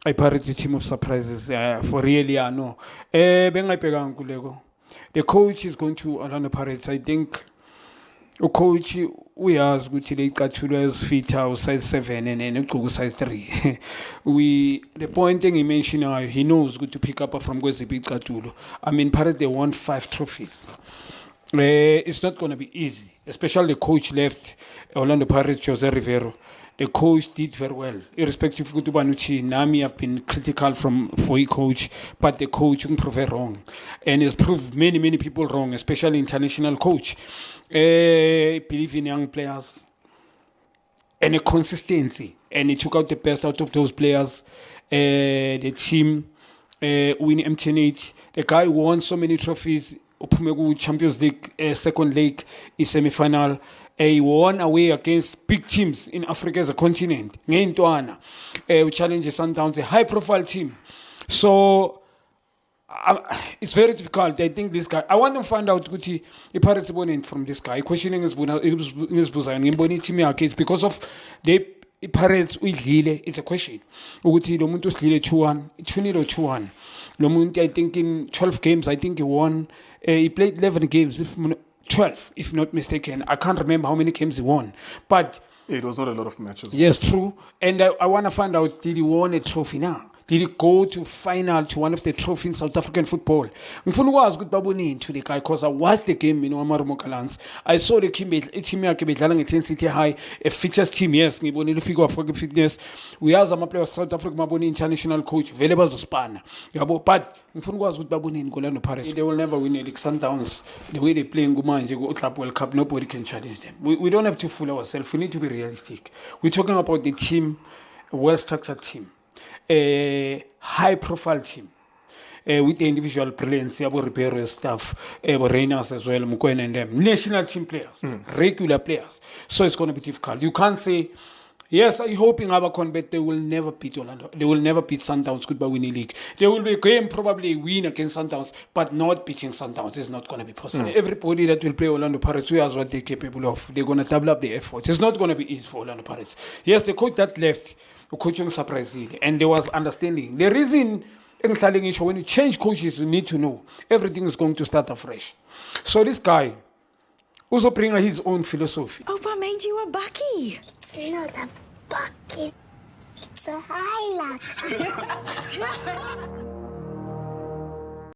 iPirates a team of surprises for really, no. Bengayibhekanga kuleko. The coach is going to Orlando Pirates. I think coach uyazi ukuthi le icathulo ezifitha size 7 and ugqoka size 3. The point thing he mentioned, he knows good to pick up from kweziphi icathulo. I mean, Pirates, they won 5 trophies. It's not going to be easy, especially the coach left Orlando Pirates, Jose Rivero. The coach did very well, irrespective of Banucci. Nami have been critical for a coach, but the coach can prove it wrong, and has proved many people wrong, especially international coach. Believe in young players and a consistency, and he took out the best out of those players. The team win MTN8. The guy won so many trophies. Champions League, second leg, semi-final. He won away against big teams in Africa as a continent. We challenge Sundowns, a high-profile team. So it's very difficult. I think this guy. I want to find out the Pirates from this guy. Questioning his it's because of the Pirates it's a question. Ukuthi lo muntu usidlile 2-1, 2-1. Lo muntu, I think in 12 games, I think he won. He played 11 games, 12, if not mistaken. I can't remember how many games he won. But it was not a lot of matches. Yes, true. And I want to find out, did he win a trophy now? Did he go to final to one of the trophies in South African football? Ngifuna ukwazi ukuthi babonini to the guy, because I watched the game in Amarumo Gallants. I saw the team yakhe bedlala nge-10 City High, a features team. Yes, ngibonile ufika wafaka fitness. Uyazi ama-players South Africa maboni international coach vele bazospana. Yabo, but ngifuna ukwazi ukuthi babonini Orlando Pirates. They will never win a league. Sundowns, the way they play manje Club World Cup, nobody can challenge them. We don't have to fool ourselves. We need to be realistic. We're talking about the team, a well-structured team. A high-profile team with the individual brilliance, Ribero staff, Reyners as well, Mukwena and them, national team players, regular players. So it's going to be difficult. You can't say, yes, I'm hoping Abercon, but they will never beat Orlando. They will never beat Sundowns by winning league. There will be a game, probably a win against Sundowns, but not beating Sundowns is not going to be possible. Everybody that will play Orlando Pirates, who has what they're capable of, they're going to double up the effort. It's not going to be easy for Orlando Pirates. Yes, the coach that left, coaching surprisingly, and there was understanding. The reason when you change coaches, you need to know everything is going to start afresh. So this guy also brings his own philosophy. Opa made you a bucky. It's not a bucket. It's a Hilux.